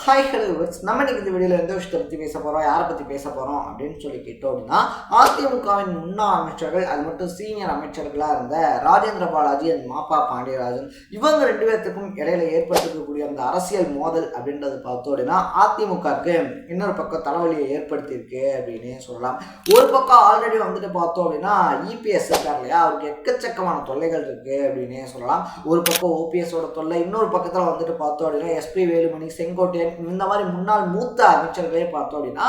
Hi hello viewers, நம்ம இன்னைக்கு இந்த வீடியோவில் எந்த விஷயத்தை பற்றி பேச போகிறோம், யாரை பற்றி பேச போகிறோம் அப்படின்னு சொல்லி கேட்டோம் அப்படின்னா, அதிமுகவின் முன்னாள் அமைச்சர்கள், அது மட்டும் சீனியர் அமைச்சர்களாக இருந்த ராஜேந்திர பாலாஜி அண்ட் மாப்பா பாண்டியராஜன், இவங்க ரெண்டு பேர்த்துக்கும் இடையில ஏற்படுத்திருக்கக்கூடிய அந்த அரசியல் மோதல் அப்படின்றது பார்த்தோம் அப்படின்னா அதிமுகவுக்கு இன்னொரு பக்கம் தலைவலியை ஏற்படுத்தியிருக்கு அப்படின்னு சொல்லலாம். ஒரு பக்கம் ஆல்ரெடி வந்துட்டு பார்த்தோம் அப்படின்னா இபிஎஸ் இருக்கார் இல்லையா, அவருக்கு எக்கச்சக்கமான தொல்லைகள் இருக்குது அப்படின்னே சொல்லலாம். ஒரு பக்கம் ஓபிஎஸோட தொல்லை, இன்னொரு பக்கத்தில் வந்துட்டு பார்த்தோம் அப்படின்னா எஸ்பி வேலுமணி, செங்கோட்டையன், இந்த மாதிரி முன்னாள் மூத்த அமைச்சர்களே பார்த்தோம் அப்படின்னா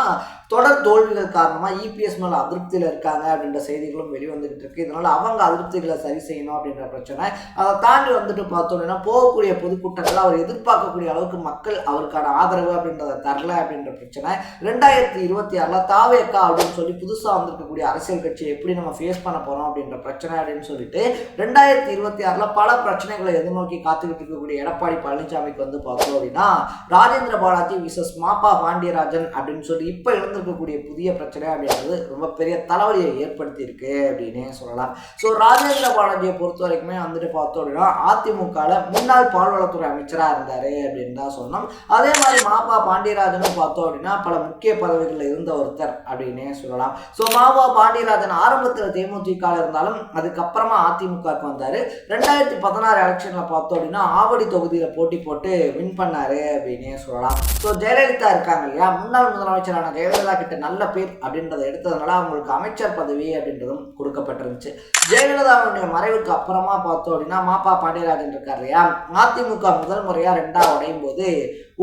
தொடர் தோல்விகள் காரணமாக இபிஎஸ் மேலே அதிருப்தியில் இருக்காங்க அப்படின்ற செய்திகளும் வெளிவந்துகிட்டு இருக்கு. இதனால அவங்க அதிருப்திகளை சரி செய்யணும் அப்படின்ற பிரச்சனை. அதை தாண்டி வந்துட்டு பார்த்தோம் அப்படின்னா போகக்கூடிய பொதுக்கூட்டங்கள் அவர் எதிர்பார்க்கக்கூடிய அளவுக்கு மக்கள் அவருக்கான ஆதரவு அப்படின்றத தரல அப்படின்ற பிரச்சனை. 2026 தாவேக்கா அப்படின்னு சொல்லி புதுசாக வந்திருக்கக்கூடிய அரசியல் கட்சியை எப்படி நம்ம ஃபேஸ் பண்ண போகிறோம் அப்படின்ற பிரச்சனை அப்படின்னு சொல்லிட்டு 2026 பல பிரச்சனைகளை எதிர்நோக்கி காத்துக்கிட்டு இருக்கக்கூடிய எடப்பாடி பழனிசாமிக்கு வந்து பார்த்தோம் அப்படின்னா ராஜேந்திர பாலாஜி விசஸ் மாப்பா பாண்டியராஜன் அப்படின்னு சொல்லி இப்போ எழுந்திருக்கக்கூடிய புதிய பிரச்சனை அப்படின்றது ரொம்ப பெரிய தலைவலியை ஏற்படுத்தி இருக்கு அப்படின்னு சொல்லலாம். ஸோ ராஜேந்திர பாலாஜியை பொறுத்த வரைக்குமே வந்துட்டு பார்த்தோம் அப்படின்னா அதிமுகவில் முன்னாள் பால்வளத்துறை அமைச்சராக இருந்தார் அப்படின்னு தான் சொன்னோம். அதே மாதிரி மாப்பா பாண்டியராஜனும் பார்த்தோம் அப்படின்னா பல முக்கிய பதவிகளில் இருந்த ஒருத்தர் அப்படின்னே சொல்லலாம். ஸோ மாப்பா பாண்டியராஜன் ஆரம்பத்தில் தேமுதிக இருந்தாலும் அதுக்கப்புறமா அதிமுகவுக்கு வந்தார். 2016 எலெக்ஷனில் பார்த்தோம் அப்படின்னா ஆவடி தொகுதியில் போட்டி போட்டு வின் பண்ணாரு அப்படின்னே சொல்லலாம். ஸோ ஜெயலலிதா இருக்காங்க இல்லையா, முன்னாள் முதலமைச்சரான ஜெயலலிதா கிட்ட நல்ல பேர் அப்படின்றத எடுத்ததுனால அவங்களுக்கு அமைச்சர் பதவி அப்படின்றதும் கொடுக்கப்பட்டிருந்துச்சு. ஜெயலலிதாவுடைய மறைவுக்கு அப்புறமா பார்த்தோம் அப்படின்னா மாப்பா பாண்டியராஜன் இருக்கார் இல்லையா, அதிமுக முதல் முறையாக 2ஆக உடையும் போது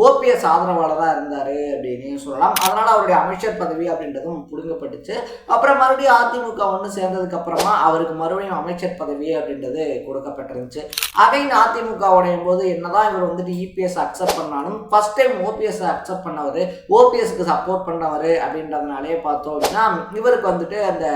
ஓபிஎஸ் ஆதரவாளராக இருந்தார் அப்படின்னு சொல்லலாம். அதனால அவருடைய அமைச்சர் பதவி அப்படின்றதும் புடுங்கப்பட்டுச்சு. அப்புறம் மறுபடியும் அதிமுக ஒன்று சேர்ந்ததுக்கு அப்புறமா அவருக்கு மறுபடியும் அமைச்சர் பதவி அப்படின்றது கொடுக்கப்பட்டிருந்துச்சு. அகைன் அதிமுக உடையும் போது என்னதான் இவர் வந்துட்டு இபிஎஸ் அக்செப்ட் பண்ணாலும் ஃபர்ஸ்ட் டைம் ஓபிஎஸ் அக்செப்ட் பண்ணவர், ஓபிஎஸ்க்கு சப்போர்ட் பண்ணவர் அப்படின்றதுனாலே பார்த்தோம் அப்படின்னா இவருக்கு வந்துட்டு அந்த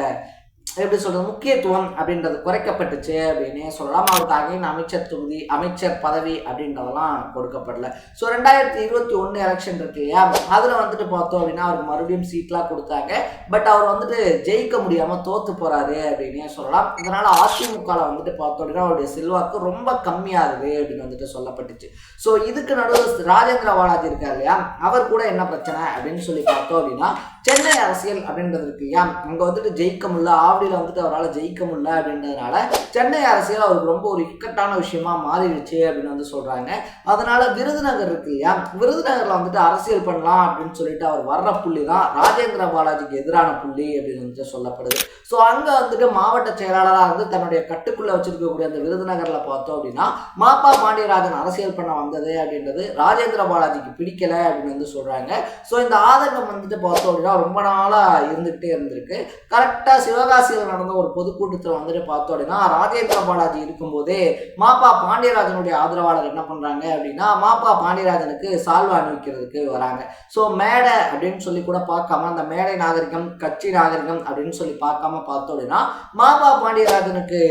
எப்படி சொல்றது முக்கியத்துவம் அப்படின்றது குறைக்கப்பட்டுச்சு அப்படின்னே சொல்லலாம். அவருக்கு அகைன் அமைச்சர் தொகுதி, அமைச்சர் பதவி அப்படின்றதெல்லாம் கொடுக்கப்படல. ஸோ 2021 எலெக்ஷன் இருக்கு இல்லையா, அதில் வந்துட்டு பார்த்தோம் அப்படின்னா அவருக்கு மறுபடியும் சீட்லாம் கொடுத்தாங்க. பட் அவர் வந்துட்டு ஜெயிக்க முடியாமல் தோத்து போறாரு அப்படின்னே சொல்லலாம். இதனால அதிமுகவில் வந்துட்டு பார்த்தோம் அப்படின்னா அவருடைய செல்வாக்கு ரொம்ப கம்மியாகுது அப்படின்னு வந்துட்டு சொல்லப்பட்டுச்சு. ஸோ இதுக்கு நடுவில் ராஜேந்திர பாலாஜி இருக்கார் இல்லையா, அவர் கூட என்ன பிரச்சனை அப்படின்னு சொல்லி பார்த்தோம் அப்படின்னா சென்னை அரசியல் அப்படின்றது இருக்கு இல்லையா, அங்கே வந்துட்டு ஜெயிக்க முடியல, ஆவடியில் வந்துட்டு அவரால் ஜெயிக்க முடியல அப்படின்றதுனால சென்னை அரசியல் அவருக்கு ரொம்ப ஒரு இக்கட்டான விஷயமா மாறிடுச்சு அப்படின்னு வந்து சொல்றாங்க. அதனால விருதுநகர் இருக்கு இல்லையா, விருதுநகர்ல வந்துட்டு அரசியல் பண்ணலாம் அப்படின்னு சொல்லிட்டு அவர் வர்ற புள்ளி தான் ராஜேந்திர பாலாஜிக்கு எதிரான புள்ளி அப்படின்னு வந்துட்டு சொல்லப்படுது. ஸோ அங்கே வந்துட்டு மாவட்ட செயலாளராக வந்து தன்னுடைய கட்டுக்குள்ள வச்சிருக்கக்கூடிய அந்த விருதுநகர்ல பார்த்தோம் அப்படின்னா மாப்பா பாண்டியராஜன் அரசியல் பண்ண வந்தது அப்படின்றது ராஜேந்திர பாலாஜிக்கு பிடிக்கல அப்படின்னு வந்து சொல்றாங்க. ஸோ இந்த ஆதங்கம் வந்துட்டு பார்த்தோம் அப்படின்னா ரொம்ப நாளா இருந்துகிட்டே இருந்திருக்கு. கரெக்டா சிவகாசியில் நடந்த ஒரு பொதுக்கூட்டத்தில் வந்துட்டு பார்த்தோம் அப்படின்னா ராஜேந்திர பாலாஜி இருக்கும்போதே மாப்பா பாண்டியராஜனுடைய ஆதரவாளர் என்ன பண்றாங்க அப்படின்னா மாப்பா பாண்டியராஜனுக்கு சால்வா அணிவிக்கிறதுக்கு வராங்க. ஸோ மேடை அப்படின்னு சொல்லி கூட பார்க்காம அந்த மேடை நாகரிகம், கட்சி நாகரிகம் அப்படின்னு சொல்லி பார்க்காம பார்த்தோம் அப்படின்னா மாப்பா பாண்டியராஜனுக்கு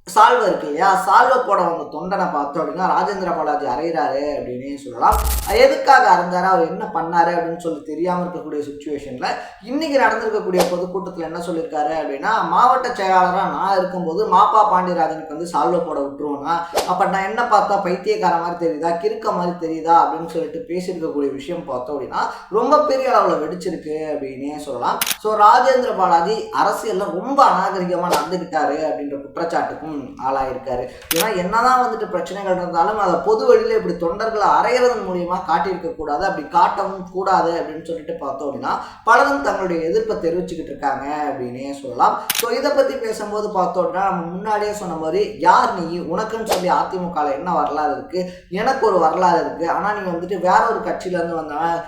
சால்வை இருக்கு இல்லையா, சால்வை போட வந்த தொண்டனை பார்த்தோம் அப்படின்னா ராஜேந்திர பாலாஜி அறையிறாரு அப்படின்னு சொல்லலாம். எதுக்காக அறைஞ்சாரு, அவர் என்ன பண்ணாரு அப்படின்னு சொல்லி தெரியாமல் இருக்கக்கூடிய சுச்சுவேஷன்ல இன்னைக்கு நடந்திருக்கக்கூடிய பொதுக்கூட்டத்தில் என்ன சொல்லியிருக்காரு அப்படின்னா மாவட்ட செயலாளராக நான் இருக்கும்போது மாப்பா பாண்டியராஜனுக்கு வந்து சால்வை போட விட்டுருவோம்னா அப்ப நான் என்ன பார்த்தா பைத்தியக்கார மாதிரி தெரியுதா, கிறுக்க மாதிரி தெரியுதா அப்படின்னு சொல்லிட்டு பேசியிருக்கக்கூடிய விஷயம் பார்த்தோம் அப்படின்னா ரொம்ப பெரிய அளவில் வெடிச்சிருக்கு அப்படின்னே சொல்லலாம். ஸோ ராஜேந்திர பாலாஜி அரசியல்ல ரொம்ப அநாகரிகமாக நடந்துக்கிட்டாரு அப்படின்ற குற்றச்சாட்டுக்கும் ஆளாயிருக்காரு. ஏன்னா என்னதான் வந்துட்டு பிரச்சனைகள் இருந்தாலும் அதை பொது வழியில இப்படி தொண்டர்களை அறையிறதன் மூலியமா காட்டியிருக்க கூடாது, அப்படி காட்டவும் கூடாது அப்படின்னு சொல்லிட்டு பார்த்தோம் அப்படின்னா பலரும் தங்களுடைய எதிர்ப்பை தெரிவிச்சுக்கிட்டு இருக்காங்க அப்படின்னே சொல்லலாம். ஸோ இதை பத்தி பேசும்போது பார்த்தோம் அப்படின்னா நம்ம முன்னாடியே சொன்ன மாதிரி யார் நீ, உனக்குன்னு சொல்லி அதிமுக என்ன வரலாறு இருக்கு, எனக்கு ஒரு வரலாறு இருக்கு, ஆனா நீ வந்துட்டு வேற ஒரு கட்சியில இருந்து வந்தவன்,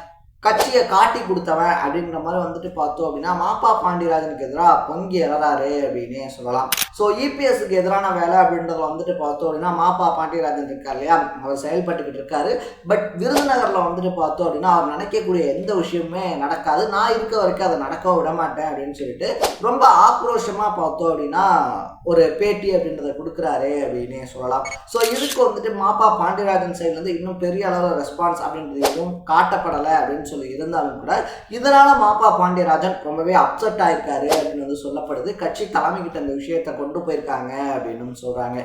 கட்சியை காட்டி கொடுத்தவன் அப்படின்ற மாதிரி வந்துட்டு பார்த்தோம் அப்படின்னா மாப்பா பாண்டியராஜனுக்கு எதிராக பொங்கி எழறாரு அப்படின்னே சொல்லலாம். ஸோ இபிஎஸ்க்கு எதிரான வேலை அப்படின்றத வந்துட்டு பார்த்தோம் அப்படின்னா மாப்பா பாண்டியராஜன் இருக்கார் இல்லையா, அவர் செயல்பட்டுக்கிட்டு இருக்காரு. பட் விருதுநகர்ல வந்துட்டு பார்த்தோம் அப்படின்னா அவர் நினைக்கக்கூடிய எந்த விஷயமுமே நடக்காது, நான் இருக்க வரைக்கும் அதை நடக்க விட மாட்டேன் அப்படின்னு சொல்லிட்டு ரொம்ப ஆக்ரோஷமா பார்த்தோம் அப்படின்னா ஒரு பேட்டி அப்படின்றத கொடுக்குறாரு அப்படின்னே சொல்லலாம். ஸோ இதுக்கு வந்துட்டு மாப்பா பாண்டியராஜன் சைட்ல இருந்து இன்னும் பெரிய அளவில் ரெஸ்பான்ஸ் அப்படின்றது எதுவும் காட்டப்படலை அப்படின்னு சொல்லி இருந்தாலும் கூட இதனால மாப்பா பாண்டியராஜன் ரொம்பவே அப்செட் ஆயிருக்காரு அப்படின்னு வந்து அப்படின்றது சொல்லப்படுது. கட்சி தலைமை கிட்ட அந்த விஷயத்தை கொண்டு போயிருக்காங்க அப்படின்னு சொல்றாங்க.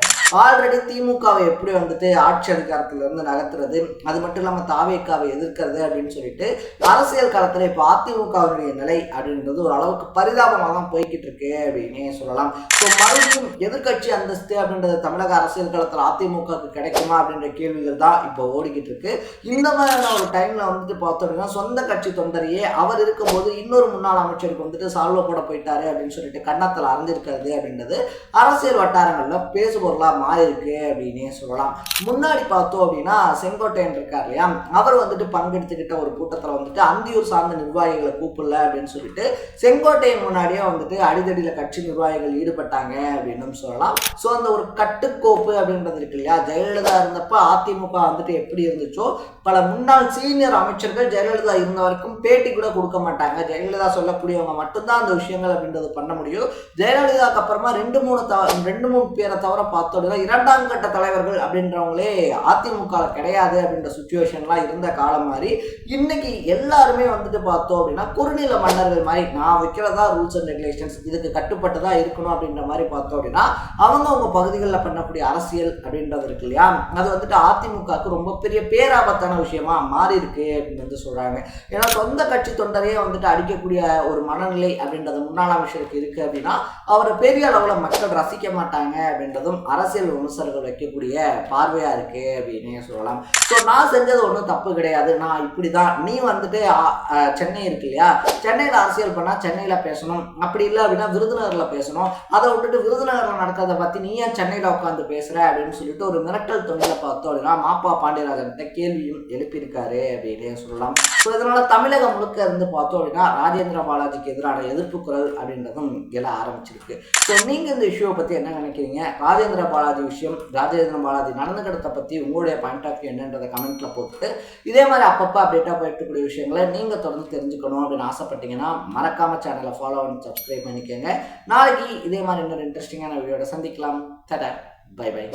ஆல்ரெடி திமுகவை எப்படி வந்துட்டு ஆட்சி அதிகாரத்துல இருந்து நகர்த்துறது, அது மட்டும் இல்லாம தாவேக்காவை எதிர்க்கிறது அப்படின்னு சொல்லிட்டு அரசியல் களத்துல இப்ப அதிமுகவுடைய நிலை அப்படின்றது ஒரு அளவுக்கு பரிதாபமாக தான் போய்கிட்டு இருக்கு அப்படின்னே சொல்லலாம். ஸோ மறுபடியும் எதிர்கட்சி அந்தஸ்து அப்படின்றது தமிழக அரசியல் களத்தில் அதிமுகவுக்கு கிடைக்குமா அப்படின்ற கேள்விகள் தான் இப்போ ஓடிக்கிட்டு இருக்கு. இந்த மாதிரியான ஒரு டைம்ல வந்துட்டு பார்த்தோம் அப்படின்னா சொந்த கட்சி தொண்டரையே அவர் இருக்கும்போது இன்னொரு முன்னாள் அமைச்சருக்கு வந்துட்டு சால்வ போட போயிட்டாரு அப்படின்னு சொல்லிட்டு கன்னத்தில் அறிஞ்சிருக்கிறது அப்படின்றது அரசியல் வட்டாரங்கள்ல பேசுபொருளா மாறி இருக்கு அப்படின்னே சொல்லலாம். முன்னாடி பார்த்தோம் அப்படின்னா செங்கோட்டையன் இருக்கார் இல்லையா, அவர் வந்துட்டு பங்கெடுத்துக்கிட்ட ஒரு கூட்டத்தில் வந்துட்டு அந்தியூர் சார்ந்த நிர்வாகிகளை கூப்பிடல அப்படின்னு சொல்லிட்டு செங்கோட்டையன் முன்னாடியே வந்துட்டு அடிதடியில கட்சி நிர்வாகிகள் ஈடுபட்டாங்க அப்படின்னு சொல்லலாம். ஸோ அந்த ஒரு கட்டுக்கோப்பு அப்படின்றது இருக்கு இல்லையா, ஜெயலலிதா இருந்தப்ப அதிமுக வந்துட்டு எப்படி இருந்துச்சோ பல முன்னாள் சீனியர் அமைச்சர்கள் ஜெயலலிதா இருந்த வரைக்கும் பேட்டி கூட கொடுக்க மாட்டாங்க. ஜெயலலிதா சொல்லக்கூடியவங்க மட்டும்தான் அந்த விஷயங்கள் அப்படின்றது பண்ண முடியும். ஜெயலலிதாக்கு அப்புறமா ரெண்டு மூணு பேரை தவிர பார்த்தோம்னா இரண்டாம் கட்ட தலைவர்கள் அப்படின்றவங்களே அதிமுக கிடையாது அப்படின்ற சுச்சுவேஷன்லாம் இருந்த காலம் மாதிரி இன்னைக்கு எல்லாருமே வந்துட்டு பார்த்தோம் அப்படின்னா குறுநில மன்னர்கள் மாதிரி நான் வைக்கிறதா ரூல்ஸ் அண்ட் ரெகுலேஷன்ஸ், இதுக்கு கட்டுப்பட்டு தான் இருக்கணும் அப்படின்ற மாதிரி பார்த்தோம் அப்படின்னா அவங்க பகுதிகளில் பண்ணக்கூடிய அரசியல் அப்படின்றது இருக்கு இல்லையா, அது வந்துட்டு அதிமுகவுக்கு ரொம்ப பெரிய பேராபத்தான விஷயமா மாறி இருக்கு அப்படின்னு வந்து சொல்றாங்க. ஏன்னா சொந்த கட்சி தொண்டரையே வந்துட்டு அடிக்கக்கூடிய ஒரு மனநிலை அப்படின்றது முன்னாள் அமைச்சருக்கு இருக்கு அப்படின்னா அவரை பெரிய அளவில் மக்கள் ரசிக்க மாட்டாங்க அப்படின்றதும் அரசியல் விமர்சகர்கள் வைக்கக்கூடிய பார்வையா இருக்கு அப்படின்னு சொல்லலாம். ஸோ நான் செஞ்சது ஒன்றும் தப்பு கிடையாது, நான் இப்படிதான், நீ வந்துட்டு சென்னை இருக்கு இல்லையா, சென்னையில் அரசியல் பண்ணா சென்னையில் பேசணும், அப்படி இல்லை அப்படின்னா விருதுநகரில் பேசணும், அதை விட்டுட்டு விருதுநகரில் நடக்கிறத பற்றி நீ ஏன் சென்னையில் உட்காந்து பேசுற அப்படின்னு சொல்லிட்டு ஒரு மிரட்டல் தொழிலை பார்த்தோம் அப்படின்னா மாப்பா பாண்டியராஜன்கிட்ட கேள்வியும் எழுப்பியிருக்காரு அப்படின்னு சொல்லலாம். ஸோ இதனால தமிழகம் முழுக்க இருந்து பார்த்தோம் அப்படின்னா ராஜேந்திர பாலாஜிக்கு எதிரான எதிர்ப்பு குரல் அப்படின்றதும் எழ ஆரம்பிச்சிருக்கு. ஸோ நீங்கள் இந்த இஷ்யூவை பற்றி என்ன நினைக்கிறீங்க? ராஜேந்திர பாலாஜி விஷயம், ராஜேந்திர பாலாஜி நடந்துக்கிட்டதை பற்றி உங்களுடைய பாயிண்ட் ஆஃப் வியூ என்னன்றதை கமெண்ட்ல போட்டு இதே மாதிரி அப்பப்போ அப்டேட்டாக போயிட்டுக்கூடிய விஷயங்களை நீங்கள் தொடர்ந்து தெரிஞ்சுக்கணும் அப்படின்னு ஆசைப்பட்டீங்கன்னா மறக்காம சேனலை ஃபாலோ பண்ணி சப்ஸ்கிரைப் பண்ணிக்கோங்க. நாளைக்கு இதே மாதிரி இன்னொரு இன்ட்ரெஸ்டிங்கான வீடியோட சந்திக்கலாம். டாடா, பை பை.